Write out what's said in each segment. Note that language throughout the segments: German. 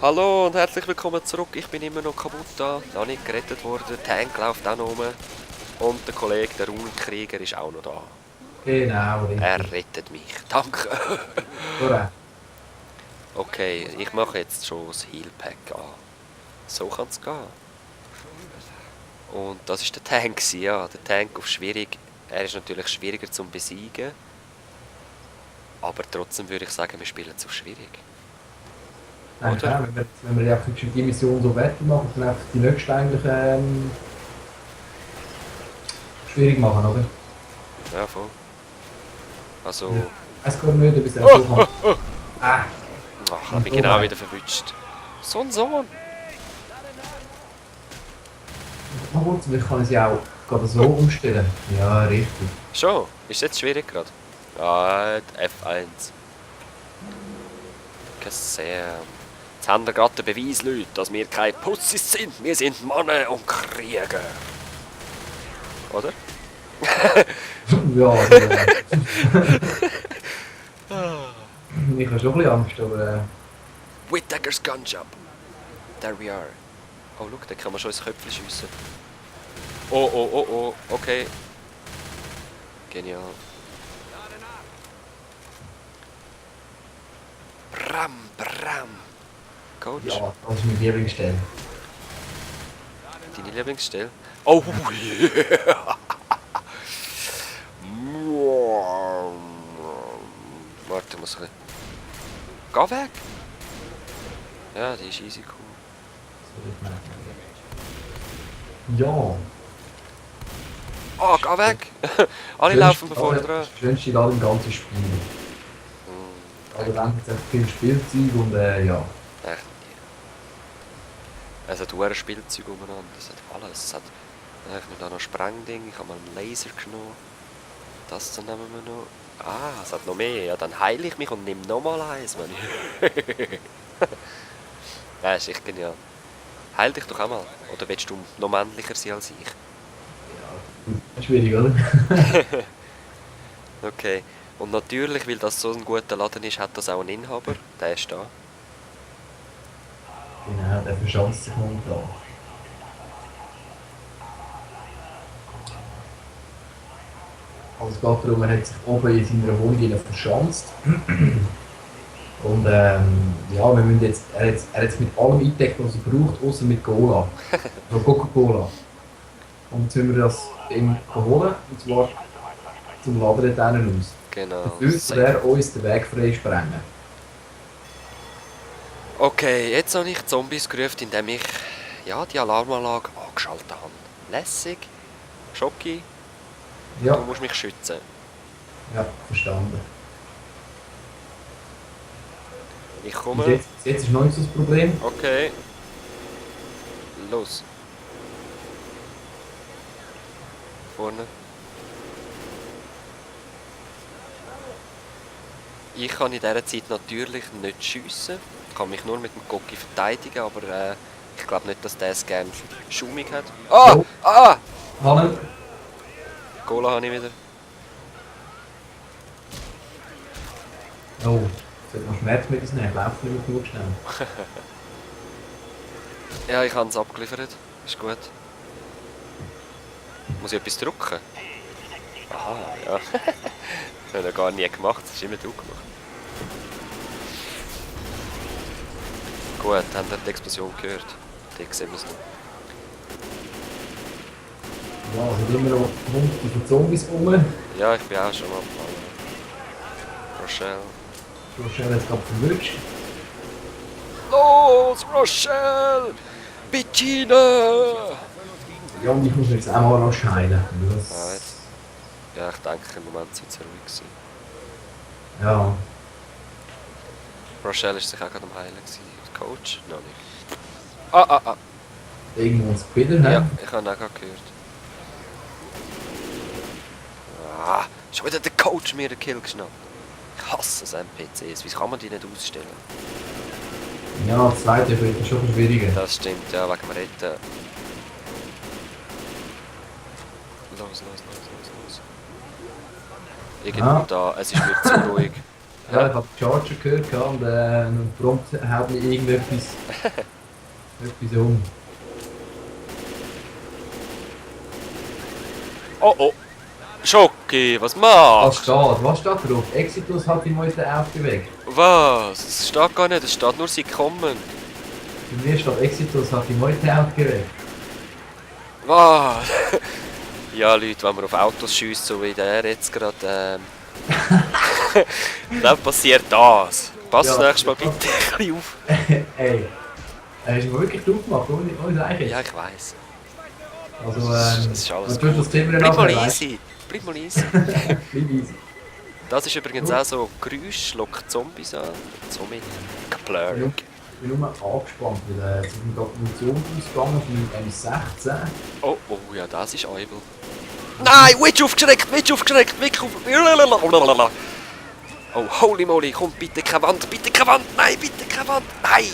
Hallo und herzlich willkommen zurück. Ich bin immer noch kaputt da, noch nicht gerettet worden. Der Tank läuft auch noch rum. Und der Kollege, der Runenkrieger, ist auch noch da. Genau, Er richtig. rettet mich. Danke. Korrekt. Okay, ich mache jetzt schon das Healpack an. So kann es gehen. Und das ist der Tank, ja. Der Tank auf schwierig. Er ist natürlich schwieriger zu besiegen. Aber trotzdem würde ich sagen, wir spielen zu schwierig. Eigentlich Oder? auch, wenn wir ja die Mission so weitermachen, dann einfach die nächste eigentlich schwierig machen, oder? Ja, voll. Also... Ja. Es geht nicht, bis er Oh, so oh, kann. oh. Ah, Ach, ich habe und mich so genau weit. wieder verwünscht. So ein Sohn. Mal kurz, ich kann es ja auch gerade so umstellen. Ja, richtig. Schon? Ist jetzt schwierig gerade? Gut, F1. Kasern. Jetzt haben wir gerade den Beweis, Leute, dass wir keine Putzis sind. Wir sind Männer und Krieger. Oder? Ja, also, ich habe schon ein bisschen Angst, aber Whittaker's Gun Job. There we are. Oh, schau, da kann man schon ins Köpfchen schiessen. Oh, oh, oh, oh. Okay. Genial. Bram, Bram. Coach, ja, das ist meine Lieblingsstelle. deine Lieblingsstelle? Oh, yeah. Warte, ich muss ein bisschen... Geh weg! Ja, die ist easy cool. Ja, Oh, geh weg! Alle laufen mir vorne dran. Das schönste Laden im ganzen Spiel. Aber dann hat es einfach viel Spielzeug und ja. Echt nie. Es hat hure Spielzeug umeinander, es hat alles. Es hat da noch Sprengding, ich habe mal einen Laser genommen. Das dann nehmen wir noch. Ah, es hat noch mehr. Ja, dann heile ich mich und nehme nochmal eins, Mann. Ja, ist echt genial. Heil dich doch auch mal. Oder willst du noch männlicher sein als ich? Schwierig, oder? Okay. Und natürlich, weil das so ein guter Laden ist, hat das auch einen Inhaber. Der ist da. Genau, der verschanzt sich momentan. Also es geht darum, er hat sich oben in seiner Wohnung verschanzt. Und ja, wir müssen jetzt, er hat jetzt mit allem eingedeckt, was er braucht, außer mit Cola. Also Coca-Cola. Und jetzt müssen wir das ihm holen, und zwar zum Laden dort hinten aus. Genau. Dafür soll er uns den Weg frei sprengen. Okay, jetzt habe ich Zombies gerufen, indem ich ja, die Alarmanlage angeschaltet habe. Lässig. Schocki. Ja, Du musst mich schützen. ja, verstanden. Ich Bis komme. jetzt ist noch nicht so das Problem. Okay. Los. Vorne. Ich kann in dieser Zeit natürlich nicht schiessen. Ich kann mich nur mit dem Gocki verteidigen, aber ich glaube nicht, dass der es gerne schaumig hat. Ah! Oh, Ah! Hanne. Cola habe ich wieder. Oh, jetzt sollte man Schmerzmittel nehmen, ich laufe nicht mehr genug schnell. Ja, ich habe es abgeliefert. Ist gut. Muss ich etwas drücken? Aha, ja. Das habe ich noch gar nie gemacht. Das ist immer du gemacht. Gut, haben wir die Explosion gehört? Die sehen wir es noch. Ja, es sind immer noch hunderte von Zombies rum. Ja, ich bin auch schon abgefallen. Rochelle. So schnell jetzt gerade verwünscht. Los, Rochelle! Bettina! Ja, und ich muss jetzt auch mal rasch heilen. Ah, jetzt. Ja, ich denke, im Moment sind sie ruhig gewesen. Ja, Rochelle ist sich auch gerade am Heilen gewesen. Der Coach? Noch nicht. Ah, ah, ah. irgendwo ins Gewitter, Ja, ne? ich habe ihn auch gerade gehört. Ah, schon wieder der Coach mir den Kill geschnappt. Ich hasse es NPCs. Wie kann man die nicht ausstellen? Ja, das zweite wird schon schwieriger. Das stimmt, ja, wegen dem Retten. Los, los, los, los, los. Irgendwo Ah. da, es ist mir zu ruhig. Ja, ich habe den Charger gehört und prompt haut mir irgendetwas etwas um. Oh oh. Schoki, was Was machst du? steht? Was steht drauf? Exitus hat ihn heute aufgeweckt. Was? Es steht gar nicht, es steht nur, sie kommen. Bei mir steht Exitus hat ihn heute aufgeweckt. Was? Ja, Leute, wenn man auf Autos schiesst, so wie der jetzt gerade, dann passiert das. Pass Ja, nächstes Mal ja. bitte ein bisschen auf. Ey, hast du mir wirklich drauf gemacht, ohne eigentlich? Ja, ich weiss. Also, Das ist alles du hast das gut. Thema Bleib mal nachher, easy. Bleib mal easy. Bleib easy. Das ist übrigens auch so Geräusch, lockt Zombies an. Somit Kaplurk. Ich bin nur angespannt, weil es ist gerade Munition ausgegangen von M16. Oh, oh, ja, das ist Eibel. Nein, Witch aufgeschreckt, Witch aufgeschreckt, Witch auf... Oh, holy moly, komm, bitte keine Wand, nein, bitte keine Wand, nein!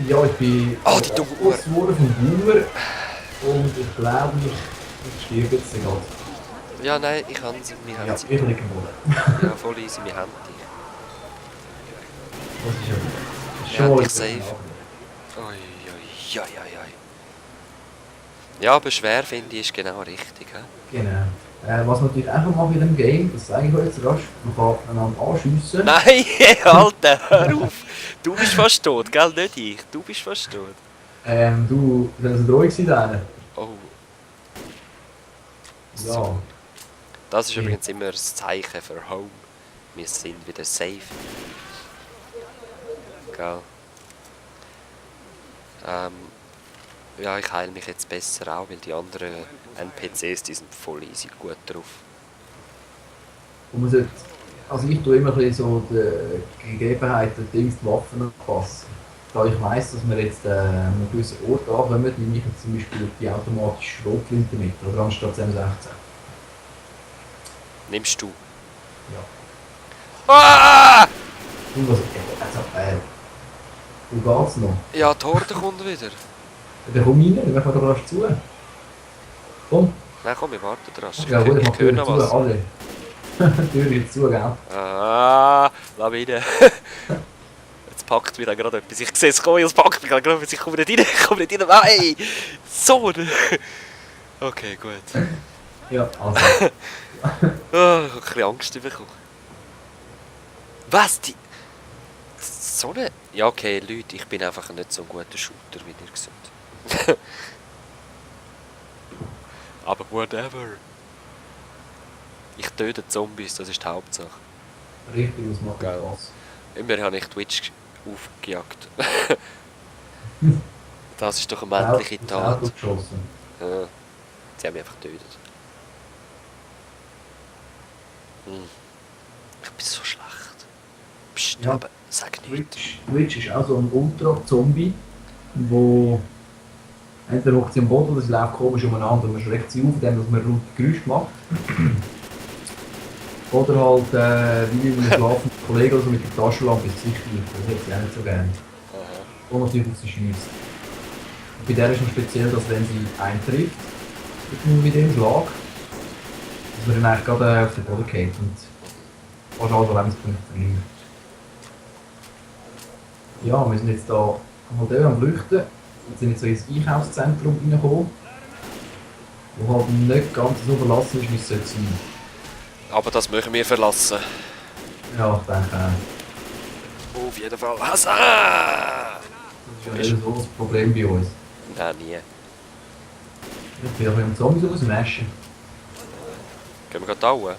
Ja, ich bin Oh, die dumme Uhr. abgeschossen worden vom Bauer und ich glaube, ich sterbe jetzt gerade. Ja, nein, ich kann sie, wir Ja, haben ich sie. liege am Boden. Ja, voll easy, wir haben dich. Das ist ja... Ja, Schon nicht safe. Oi, oi, oi, oi, oi. Ja, aber schwer finde ich ist genau richtig, hä? Genau. Was man natürlich auch noch macht in dem Game, das sage ich euch jetzt rasch, man kann einander anschiessen. Nein, Alter, hör auf! Du bist fast tot, gell? Nicht ich, du bist fast tot. Du, das war ruhig gewesen. Oh, Ja. so. Das ist Ja. übrigens immer das Zeichen für Home. Wir sind wieder safe. Gell? Ja, ich heile mich jetzt besser auch, weil die anderen NPCs, die sind voll easy gut drauf. Und man sollte, also ich tue immer ein bisschen so die Gegebenheiten, die Waffen anpassen. Da ich weiss, dass wir jetzt an einem gewissen Ort ankommen, nehme ich jetzt zum Beispiel die automatische Schrotflinte mit, oder anstatt M16. Nimmst du? Ja. Ah! Und was, wo geht's noch? Ja, die Horde kommt wieder. Dann komm rein, dann machen wir doch rasch zu. Komm. Nein, komm, wir warten dran. Ja gut, ich Ich mach höre die noch Tür was. zu, alle. Die Tür ist zu, gell? Ah, Lawine. Jetzt packt mich da gerade etwas. Ich sehe es kommen, es packt mich gerade etwas. Ich komme nicht rein, Nein! So! Okay, gut. Ja, also. Oh, ich habe ein bisschen Angst bekommen. Was? Die... So eine... Ja, okay, Leute, ich bin einfach nicht so ein guter Shooter, wie ihr gesagt. Aber whatever. Ich töte Zombies, das ist die Hauptsache. Richtig, das macht Geil. Spaß. Immer habe ich Twitch aufgejagt. Das ist doch eine männliche Das Tat. Auto geschossen. Ja. Sie haben mich einfach getötet. Ich bin so schlecht. Psst, Ja. aber sag nichts. Twitch ist auch so ein Ultra-Zombie, wo entweder hockt sie am Boden oder sie läuft komisch umeinander und man schreckt sie auf, indem man laute Geräusche macht. Oder halt wie mit einem schlafenden Kollegen oder so mit der Taschenlampe ins Gesicht wirft. Das hätte sie auch nicht so gerne. Aha. Und natürlich auf sie schießt. Bei der ist es speziell, dass wenn sie eintrifft, mit dem Schlag, dass man dann eigentlich gerade auf den Boden geht und fast alle Lebenspunkte verliert. Ja, wir sind jetzt hier halt am Flüchten. Wir sind jetzt so ins Einkaufszentrum reingekommen, wo halt nicht ganz so verlassen ist, wie es sollte sein. Aber das möchten wir verlassen. Ja, ich denke auch. Auf jeden Fall. Hassan! Das ist ja nicht so das Problem bei uns. Nein, nie. Ich bin ein bisschen Zombies ausmeschen. Gehen wir gerade da hoch? Ja.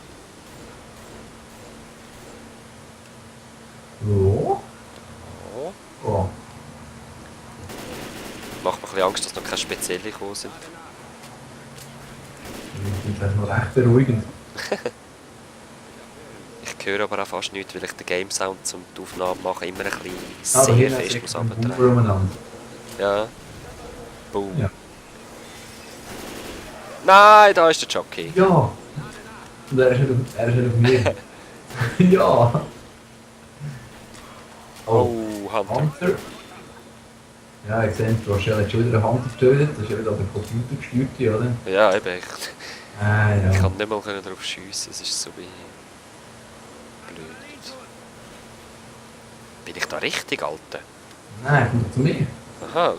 Oh. Ja. Macht mir ein bisschen Angst, dass noch keine Spezielle gekommen sind. Ich finde das noch recht beruhigend. Ich höre aber auch fast nichts, weil ich den Game Sound zum die Aufnahme machen immer ein bisschen Aber sehr hier fest ist muss ein runtertreiben. Bauer umeinander. Ja. Boom. Ja. Nein, da ist der Jockey. Ja! Und er ist nicht auf mir. Ja! Oh, Hunter. Hunter. Ja, ich sehe, du hast ja jetzt schon wieder einen Hunter getötet. Das ist ja wieder der Computer gesteuerte, oder? Ja, eben echt. Ah, Ich ja. kann nicht mal darauf schiessen, es ist so wie blöd. Bin ich da richtig, Alter? Nein, kommt zu mir. Aha.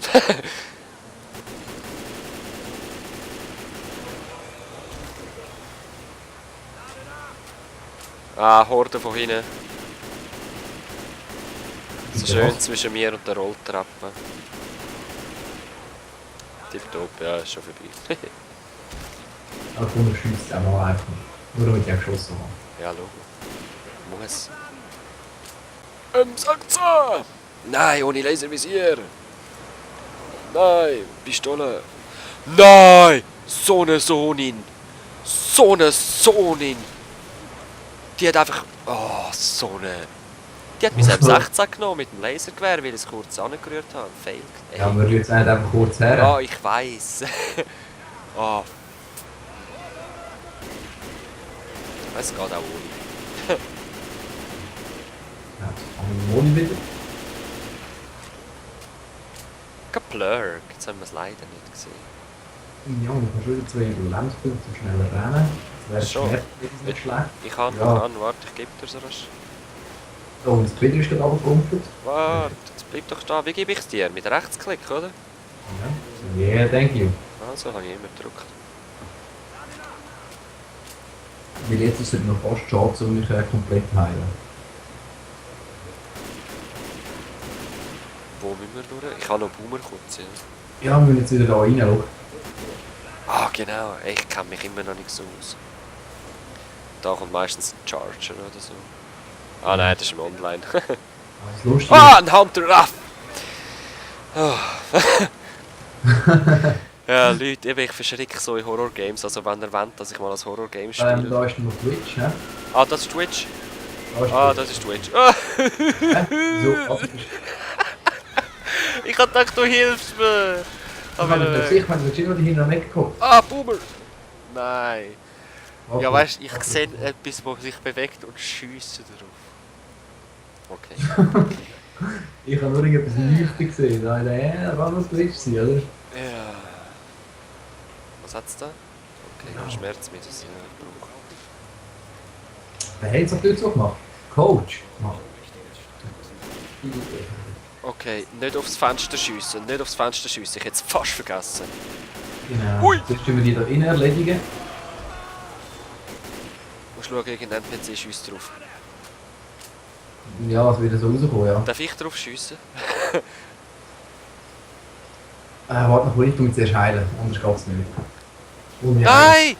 Ah, Horde von hinten. So schön zwischen mir und der Rolltreppe. Tipptopp, ja, ist schon vorbei. Aber komm, ich schieße auch mal einfach. Nur damit ich geschossen habe. Ja, Logo. Muss. Sagt's! Nein, ohne Laservisier! Nein, Pistole! Nein! So eine Sohnin! So eine Sohnin! Die hat einfach... Oh, so eine... Die hat mich selbst 16 genommen mit dem Lasergewehr, weil ich es kurz angerührt habe. Failed. Ja, aber wir jetzt nicht einfach kurz her. Ja, ich weiss. Oh. Es geht auch ohne. Ja, das kann man ohne wieder. Geplurk. Jetzt haben wir es leider nicht gesehen. Ja, und du kannst wieder 2 Lebenspunkte zum schneller rennen. Das Schon. wäre nicht schlecht. Ich kann, warte, ich gebe dir so rasch. Oh, und das Bild ist gerade runtergerumpelt. Warte, jetzt bleib doch da. Wie gebe ich es dir? Mit Rechtsklick, oder? Ja, yeah, thank you. Also, habe ich immer gedrückt. Weil jetzt ist es noch fast schade, um mich komplett heilen. Wo müssen wir durch? Ich habe noch Boomer kurz, ja. Ja, wir müssen jetzt wieder da rein, schau. Ah, genau. Ich kenne mich immer noch nicht so aus. Da kommt meistens ein Charger oder so. Ah nein, das ist im Online. Das ist lustig. Ah, ein Hunter! Ah! Oh. Ja, Leute, eben, ich verschrecke so in Horror-Games. Also wenn ihr wollt, dass ich mal ein Horror-Game spiele. Da ist noch Twitch, ne? Ah, das ist Twitch? Da ist Ah, Twitch. das ist Twitch. Ah. So, also, Ich hab gedacht, du hilfst mir! ich meine, der Gesicht, wenn du hier noch hinten weggekommen. Ah, Boomer! Nein. Okay. Ja, weißt du, ich sehe etwas, das sich bewegt und schiesse drauf. Okay. Ich habe nur irgendetwas Leuchten gesehen. Da war das Glitch sein, oder? Ja. Was hat's da? Okay, ja. Schmerzmittel. Ja, Wer hat es auf Deutsch so gemacht? Coach. okay, nicht aufs Fenster schiessen, nicht aufs Fenster schiessen. Ich hätte es fast vergessen. Genau. Hui! Jetzt müssen wir die da innen erledigen. Musst schauen, irgendein NPC schiesst drauf. Ja, es wird so rauskommen, ja. Darf ich drauf schiessen? Warte noch, ich tu mich zuerst heilen, anders geht's nicht. Und Nein!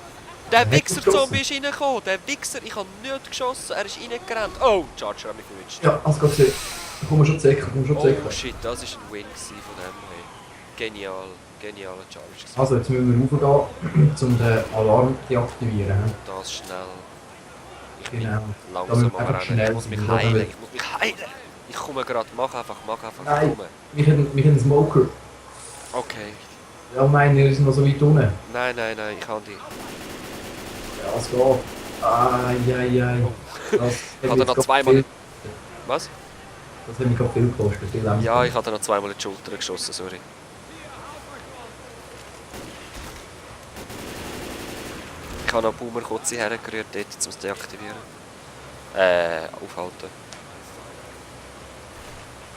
Der Hat Wichser-Zombie ist reingekommen! Der Wichser, ich habe nicht geschossen, er ist reingerannt. Oh, Charger hat mich gewünscht. Ja, also geht's nicht. Komm schon zu Ecken, komm schon zu Ecken. Oh shit, das war ein Win von dem. Hey. Genial, genialer Charge. Also, jetzt müssen wir raufgehen, um den Alarm zu deaktivieren. Das schnell. Ich Genau. bin langsam am einfach Rennen. schnell Ich muss mich sein, heilen. oder? Ich muss mich heilen. Ich komme gerade. Mach einfach. Nein. Komm. Wir haben einen Smoker. Okay. Ja, nein, wir sind noch so weit unten. Nein, ich kann die. Ja, es geht. Ai. Das Ich hatte noch zweimal. Was? Das hat mich gerade viel gekostet. Viel Ja, ich hatte noch zweimal in die Schulter geschossen, sorry. Ich habe noch Boomer kurz hergerührt, dort, um es zu deaktivieren. Aufhalten.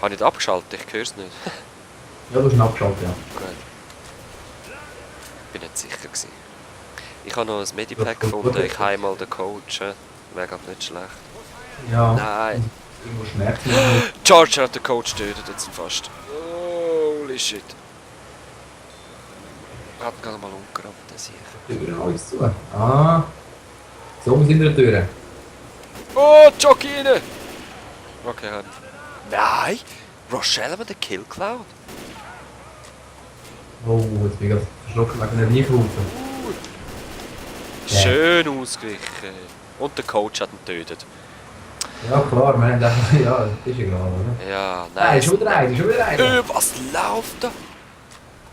Habe ich nicht abgeschaltet? Ich höre es nicht. Ja, du hast ihn abgeschaltet, ja. Gut. Ich bin nicht sicher gewesen. Ich habe noch ein Medipack gefunden, ich habe mal den Coach. Wäre gerade nicht schlecht. Ja. Nein. Irgendwo schmerzt mich. Charger hat den Coach getötet, jetzt fast. Holy shit. Hat ihn gerade mal umgerammt, der Sieg. Die Türen alles zu. Ah. So, wir sind in der Tür. Oh, Jockey rein! Okay, halt. Nein! Rochelle hat mir den Kill geklaut. Oh, jetzt bin ich gerade verschrocken wegen der Liefrufe. Schön ausgewichen. Und der Coach hat ihn getötet. Ja, klar, wir haben einfach. Ja, das ist ja klar, oder? Ja, Nein, nein. ist schon wieder einer. Was läuft da?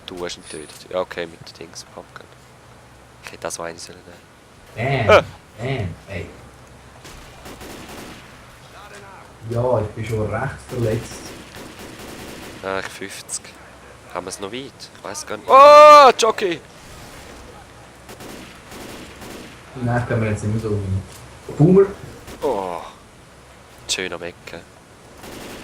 Du hast ihn getötet. Ja, okay, mit den Dings Pumpkin. Ich hätte das so eine sollen nehmen. Damn, ey. Ja, ich bin schon recht verletzt. Ich 50. Haben wir es noch weit? Ich weiß gar nicht. Oh, Jockey! Nein, können wir jetzt nicht mehr so weit. Boomer. Oh. Schön am Ecken.